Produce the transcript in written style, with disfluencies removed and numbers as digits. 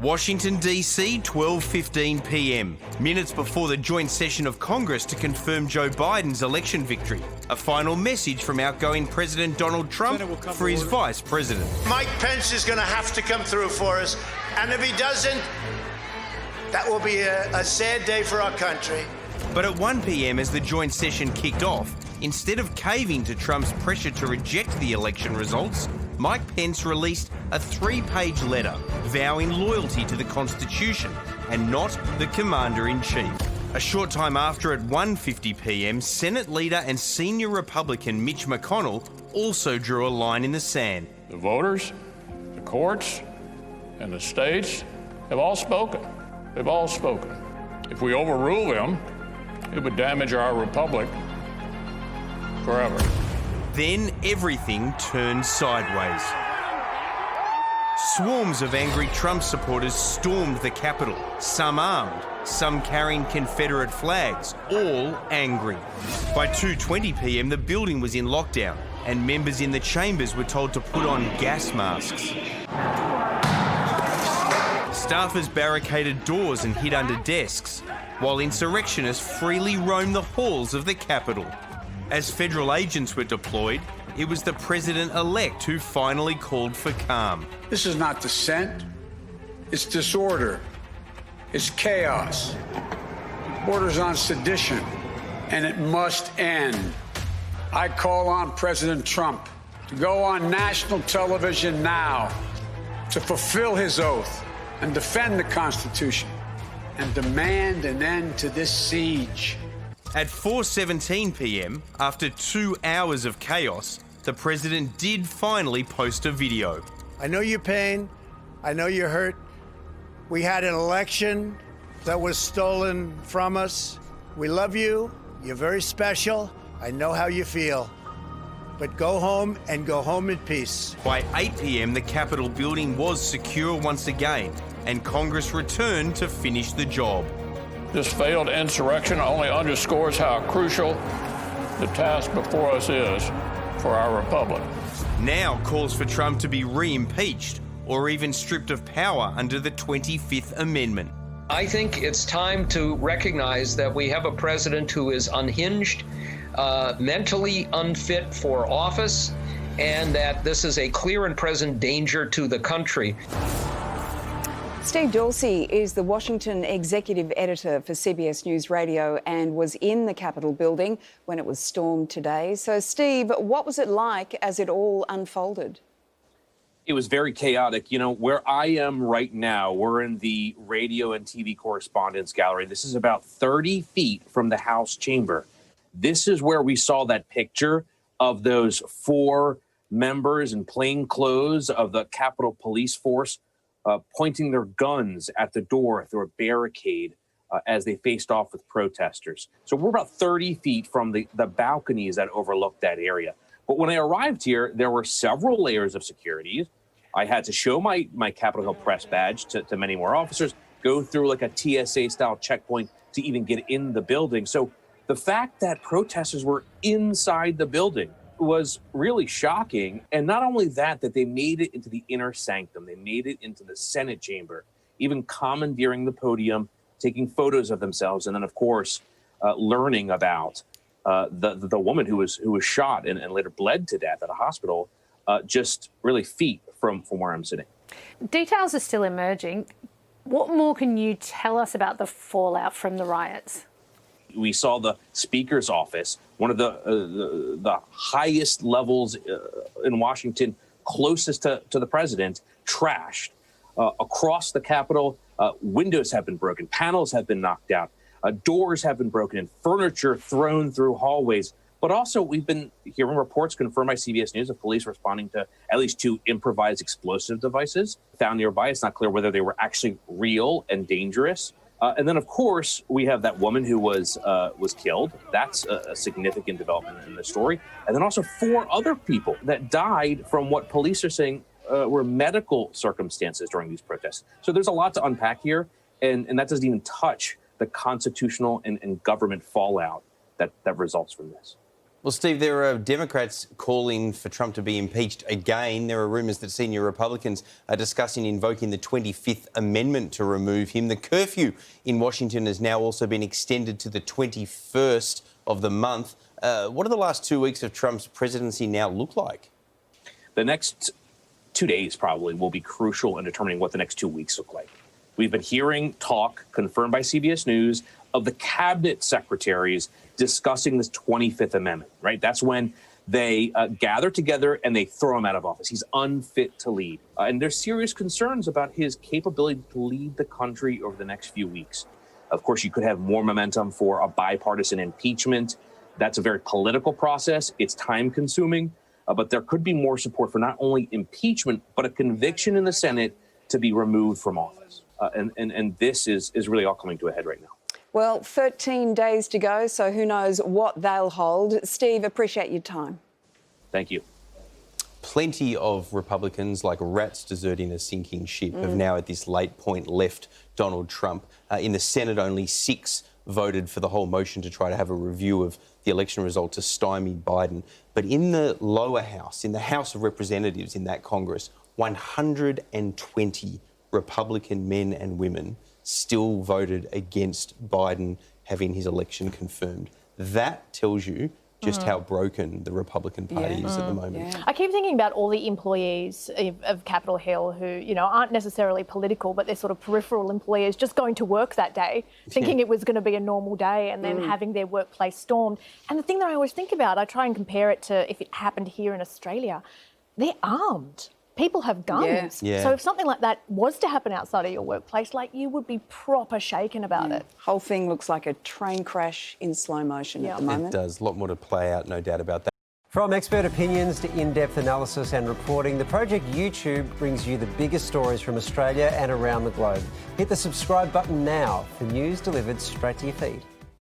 Washington, D.C., 12:15 p.m, minutes before the joint session of Congress to confirm Joe Biden's election victory. A final message from outgoing President Donald Trump for his vice president. Mike Pence is going to have to come through for us, and if he doesn't, that will be a sad day for our country. But at 1 p.m, as the joint session kicked off, instead of caving to Trump's pressure to reject the election results, Mike Pence released a 3-page letter vowing loyalty to the Constitution and not the Commander-in-Chief. A short time after, at 1:50 p.m, Senate leader and senior Republican Mitch McConnell also drew a line in the sand. The voters, the courts, and the states have all spoken. They've all spoken. If we overrule them, it would damage our republic forever. Then everything turned sideways. Swarms of angry Trump supporters stormed the Capitol, some armed, some carrying Confederate flags, all angry. By 2:20 p.m, the building was in lockdown, and members in the chambers were told to put on gas masks. Staffers barricaded doors and hid under desks, while insurrectionists freely roamed the halls of the Capitol. As federal agents were deployed, it was the president-elect who finally called for calm. This is not dissent. It's disorder. It's chaos. It borders on sedition, and it must end. I call on President Trump to go on national television now to fulfill his oath and defend the Constitution and demand an end to this siege. At 4:17 p.m, after 2 hours of chaos, the president did finally post a video. I know your pain. I know you're hurt. We had an election that was stolen from us. We love you. You're very special. I know how you feel. But go home and go home in peace. By 8 p.m, the Capitol building was secure once again, and Congress returned to finish the job. This failed insurrection only underscores how crucial the task before us is for our republic. Now calls for Trump to be re-impeached or even stripped of power under the 25th Amendment. I think it's time to recognize that we have a president who is unhinged, mentally unfit for office, and that this is a clear and present danger to the country. Steve Dorsey is the Washington executive editor for CBS News Radio and was in the Capitol building when it was stormed today. So, Steve, what was it like as it all unfolded? It was very chaotic. You know, where I am right now, we're in the radio and TV correspondence gallery. This is about 30 feet from the House chamber. This is where we saw that picture of those 4 members in plain clothes of the Capitol Police Force pointing their guns at the door through a barricade as they faced off with protesters. So we're about 30 feet from the balconies that overlook that area. But when I arrived here, there were several layers of security. I had to show my Capitol Hill press badge to many more officers, go through like a TSA-style checkpoint to even get in the building. So the fact that protesters were inside the building was really shocking. And not only that they made it into the inner sanctum, they made it into the Senate chamber, even commandeering the podium, taking photos of themselves, and then, of course, learning about the woman who was shot and later bled to death at a hospital, just really feet from where I'm sitting. Details are still emerging. What more can you tell us about the fallout from the riots? We saw the Speaker's office, one of the highest levels in Washington, closest to the president, trashed. Across the Capitol, windows have been broken, panels have been knocked out, doors have been broken, and furniture thrown through hallways. But also, we've been hearing reports confirmed by CBS News of police responding to at least 2 improvised explosive devices found nearby. It's not clear whether they were actually real and dangerous. And then, of course, we have that woman who was killed. That's a significant development in the story. And then also 4 other people that died from what police are saying were medical circumstances during these protests. So there's a lot to unpack here, and that doesn't even touch the constitutional and government fallout that results from this. Well, Steve, there are Democrats calling for Trump to be impeached again. There are rumours that senior Republicans are discussing invoking the 25th Amendment to remove him. The curfew in Washington has now also been extended to the 21st of the month. What do the last 2 weeks of Trump's presidency now look like? The next 2 days probably will be crucial in determining what the next 2 weeks look like. We've been hearing talk, confirmed by CBS News, of the cabinet secretaries discussing this 25th Amendment, right? That's when they gather together and they throw him out of office. He's unfit to lead. And there's serious concerns about his capability to lead the country over the next few weeks. Of course, you could have more momentum for a bipartisan impeachment. That's a very political process. It's time consuming, but there could be more support for not only impeachment, but a conviction in the Senate to be removed from office. And this is really all coming to a head right now. Well, 13 days to go, so who knows what they'll hold. Steve, appreciate your time. Thank you. Plenty of Republicans, like rats deserting a sinking ship, have now at this late point left Donald Trump. In the Senate, only 6 voted for the whole motion to try to have a review of the election result to stymie Biden. But in the lower house, in the House of Representatives in that Congress, 120 Republican men and women still voted against Biden having his election confirmed. That tells you just how broken the Republican Party is at the moment. I keep thinking about all the employees of Capitol Hill who, you know, aren't necessarily political, but they're sort of peripheral employees just going to work that day, thinking it was going to be a normal day and then having their workplace stormed. And the thing that I always think about, I try and compare it to if it happened here in Australia, they're armed. People have guns. Yeah. So if something like that was to happen outside of your workplace, like, you would be proper shaken about it. Whole thing looks like a train crash in slow motion at the moment. It does. A lot more to play out, no doubt about that. From expert opinions to in-depth analysis and reporting, the Project YouTube brings you the biggest stories from Australia and around the globe. Hit the subscribe button now for news delivered straight to your feed.